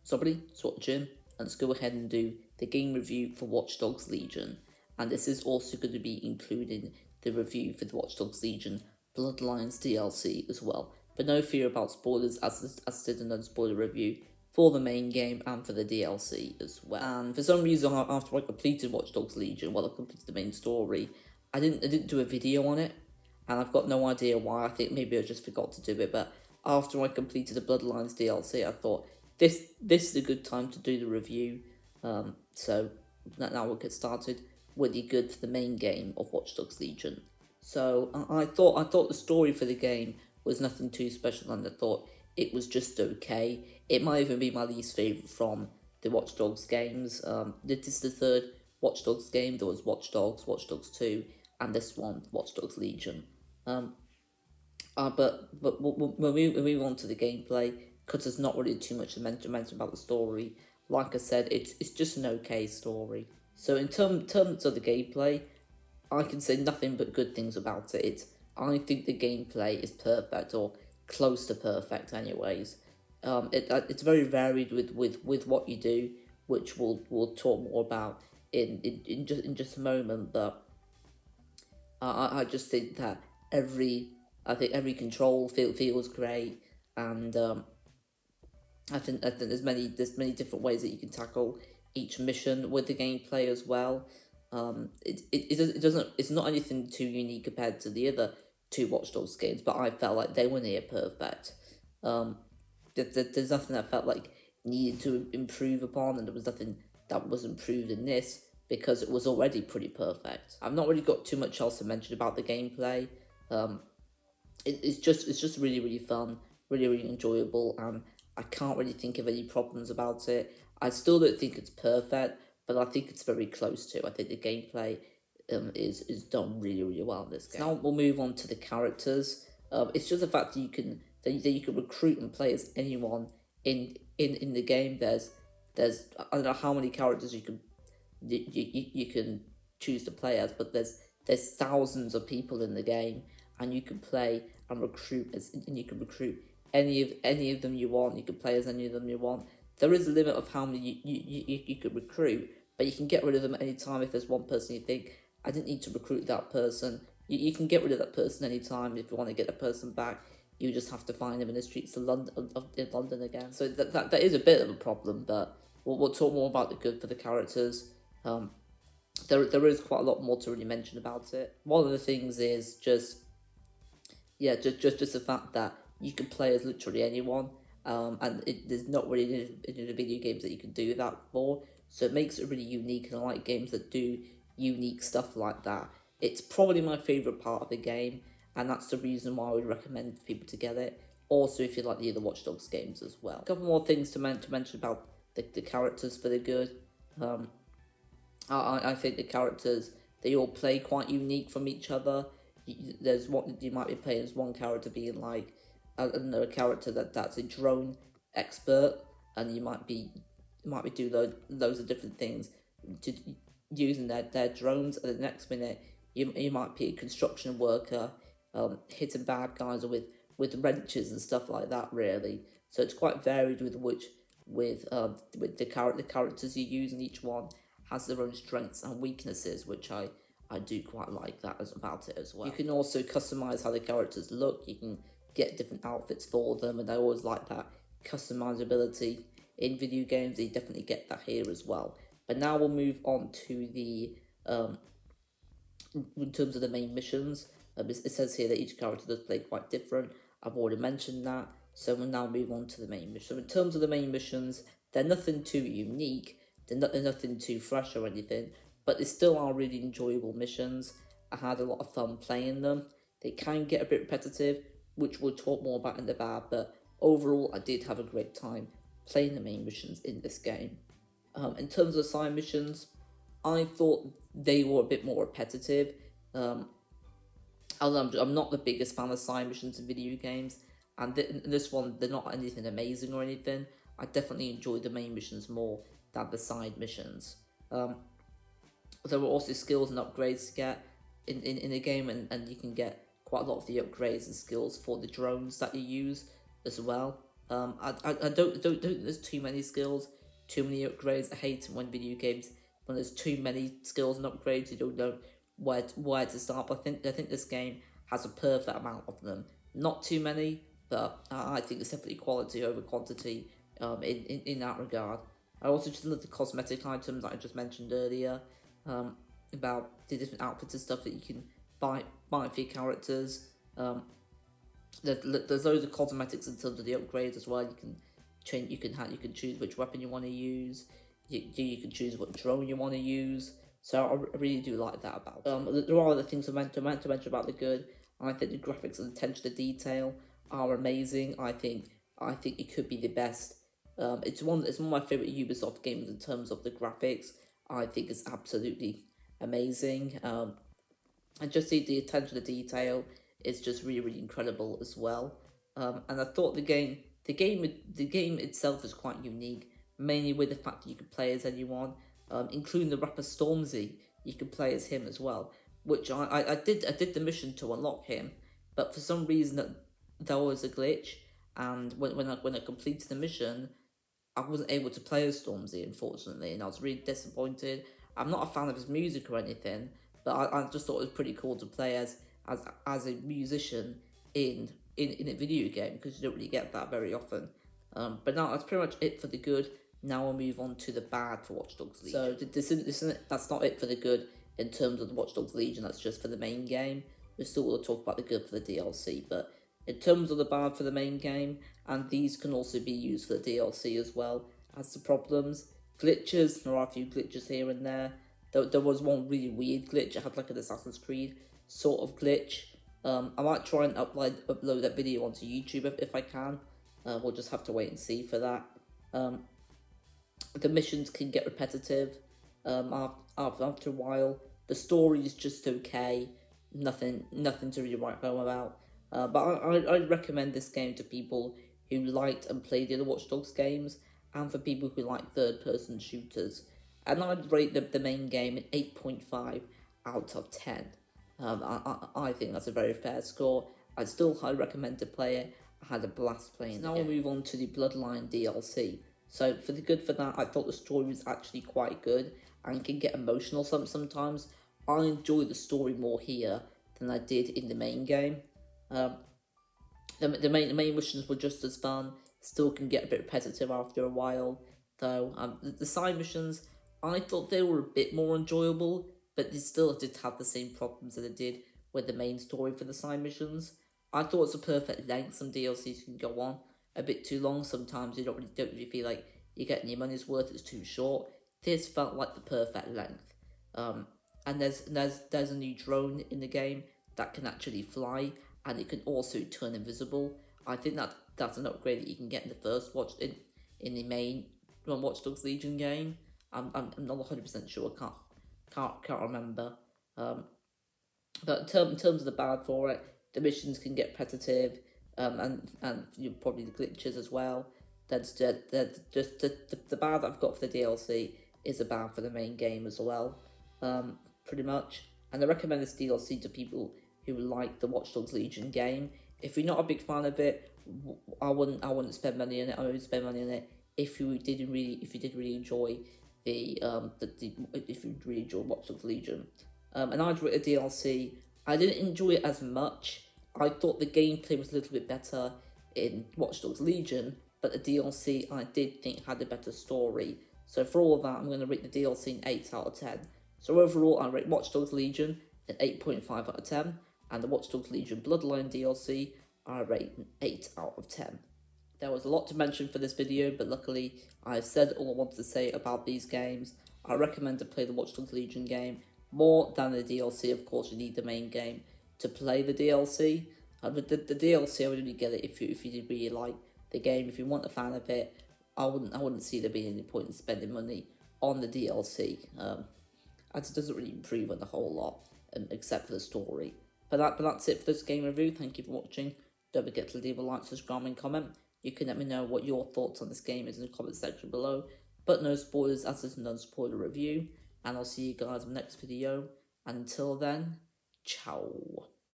So everybody, it's Jim, and let's go ahead and do the game review for Watch Dogs Legion. And this is also going to be including the review for the Watch Dogs Legion Bloodlines DLC as well. But no fear about spoilers, as did another spoiler review for the main game and for the DLC as well. And for some reason, after I completed Watch Dogs Legion, I completed the main story, I didn't do a video on it, and I've got no idea why. I think maybe I just forgot to do it, but after I completed the Bloodlines DLC, I thought this is a good time to do the review. So now we'll get started with the good for the main game of Watch Dogs Legion. So I thought the story for the game was nothing too special, and I thought it was just okay. It might even be my least favourite from the Watch Dogs games. This is the third Watch Dogs game. There was Watch Dogs 2, and this one, Watch Dogs Legion. But we'll move on to the gameplay, because there's not really too much to mention about the story. Like I said, it's just an okay story. So in terms of the gameplay, I can say nothing but good things about it. I think the gameplay is perfect, or close to perfect anyways. It's very varied with what you do, which we'll talk more about in just a moment. But I just think that every control feels great, and I think there's many different ways that you can tackle each mission with the gameplay as well. It's not anything too unique compared to the other two Watch Dogs games, but I felt like they were near perfect. There's nothing that felt like needed to improve upon, and there was nothing that was improved in this, because it was already pretty perfect. I've not really got too much else to mention about the gameplay. It's just really fun, really enjoyable, and I can't really think of any problems about it. I still don't think it's perfect, but I think it's very close to. I think the gameplay is done really well in this game. So now we'll move on to the characters. It's just the fact that you can recruit and play as anyone in the game. There's I don't know how many characters you can choose to play as, but there's thousands of people in the game, and you can play and recruit any of them you want. You can play as any of them you want. There is a limit of how many you could recruit, but you can get rid of them at any time. If there's one person you think, I didn't need to recruit that person, you can get rid of that person anytime. If you want to get that person back, you just have to find them in the streets of London again. So that is a bit of a problem, but we'll talk more about the good for the characters. There is quite a lot more to really mention about it. One of the things is just the fact that you can play as literally anyone, and there's not really in the video games that you can do that for, so it makes it really unique, and I like games that do unique stuff like that. It's probably my favourite part of the game, and that's the reason why I would recommend people to get it. Also, if you like the other Watch Dogs games as well. A couple more things to mention about the characters for the good. I think the characters, they all play quite unique from each other. There's one, you might be playing as one character being like, I don't know, a character that's a drone expert, and you might be doing loads of different things to using their drones, and the next minute you might be a construction worker, hitting bad guys with wrenches and stuff like that, really. So it's quite varied with the characters you use, and each one has their own strengths and weaknesses, which I do quite like that about it as well. You can also customize how the characters look. You can get different outfits for them, and I always like that customizability in video games. You definitely get that here as well. But now we'll move on to the in terms of the main missions. It says here that each character does play quite different. I've already mentioned that, so we'll now move on to the main mission. So in terms of the main missions, they're nothing too unique, they're nothing too fresh or anything, but they still are really enjoyable missions. I had a lot of fun playing them. They can get a bit repetitive, which we'll talk more about in the bar, but overall I did have a great time playing the main missions in this game. In terms of side missions, I thought they were a bit more repetitive. I'm not the biggest fan of side missions in video games, and this one, they're not anything amazing or anything. I definitely enjoyed the main missions more than the side missions. There were also skills and upgrades to get in the game, and you can get quite a lot of the upgrades and skills for the drones that you use as well. I don't think there's too many skills, too many upgrades. I hate when video games when there's too many skills and upgrades. You don't know where to start. But I think this game has a perfect amount of them. Not too many, but I think it's definitely quality over quantity. In that regard, I also just love the cosmetic items that I just mentioned earlier. About the different outfits and stuff that you can buy for your characters. There's loads of cosmetics in terms of the upgrades as well. You can change. You can choose which weapon you want to use. You can choose what drone you want to use. So I really do like that about. There are other things I meant to mention about the good. I think the graphics and attention to detail are amazing. I think it could be the best. It's one of my favorite Ubisoft games in terms of the graphics. I think it's absolutely amazing. And just the attention to detail is just really incredible as well. And I thought the game itself is quite unique, mainly with the fact that you could play as anyone, including the rapper Stormzy. You could play as him as well, which I did the mission to unlock him, but for some reason there was a glitch, and when I completed the mission, I wasn't able to play as Stormzy, unfortunately, and I was really disappointed. I'm not a fan of his music or anything, but I just thought it was pretty cool to play as a musician in a video game, because you don't really get that very often. But now that's pretty much it for the good. Now we'll move on to the bad for Watch Dogs Legion. So that's not it for the good in terms of the Watch Dogs Legion. That's just for the main game. We're still going to talk about the good for the DLC, but in terms of the bad for the main game, and these can also be used for the DLC as well as the problems. Glitches, there are a few glitches here and there. There was one really weird glitch. It had like an Assassin's Creed sort of glitch. I might try and upload that video onto YouTube if I can. We'll just have to wait and see for that. The missions can get repetitive after a while. The story is just okay. Nothing to really write home about. But I'd recommend this game to people who liked and played the other Watch Dogs games, and for people who like third-person shooters. And I'd rate the main game an 8.5 out of 10. I think that's a very fair score. I'd still highly recommend to play it. I had a blast playing it. Now we'll move on to the Bloodline DLC. So for the good for that, I thought the story was actually quite good and can get emotional sometimes. I enjoy the story more here than I did in the main game. The main missions were just as fun, still can get a bit repetitive after a while, though. The side missions, I thought they were a bit more enjoyable, but they still did have the same problems that it did with the main story for the side missions. I thought it's a perfect length. Some DLCs can go on a bit too long sometimes. You don't really feel like you're getting your money's worth. It's too short. This felt like the perfect length. And there's a new drone in the game that can actually fly, and it can also turn invisible. I think that's an upgrade that you can get in the first in the main Watch Dogs Legion game. I'm not 100% sure. Can't remember. But in terms of the bad for it, the missions can get repetitive, and probably the glitches as well. That's just the bad I've got for the DLC is a bad for the main game as well. Pretty much. And I recommend this DLC to people who like the Watch Dogs Legion game. If you're not a big fan of it, I wouldn't spend money on it. I would spend money on it if you did really enjoy if you really enjoy Watch Dogs Legion. And I'd rate a DLC. I didn't enjoy it as much. I thought the gameplay was a little bit better in Watch Dogs Legion, but the DLC I did think had a better story. So for all of that, I'm going to rate the DLC an 8 out of 10. So overall, I rate Watch Dogs Legion an 8.5 out of 10, and the Watch Dogs Legion Bloodline DLC I rate an 8 out of 10. There was a lot to mention for this video, but luckily I've said all I wanted to say about these games. I recommend to play the Watch Dogs Legion game more than the DLC. Of course, you need the main game to play the DLC. But the DLC, I would really get it if you did really like the game. If you want a fan of it, I wouldn't see there being any point in spending money on the DLC. As it doesn't really improve on the whole lot, except for the story. But that's it for this game review. Thank you for watching. Don't forget to leave a like, subscribe, and comment. You can let me know what your thoughts on this game is in the comment section below. But no spoilers, as this is a non-spoiler review. And I'll see you guys in the next video. And until then, ciao.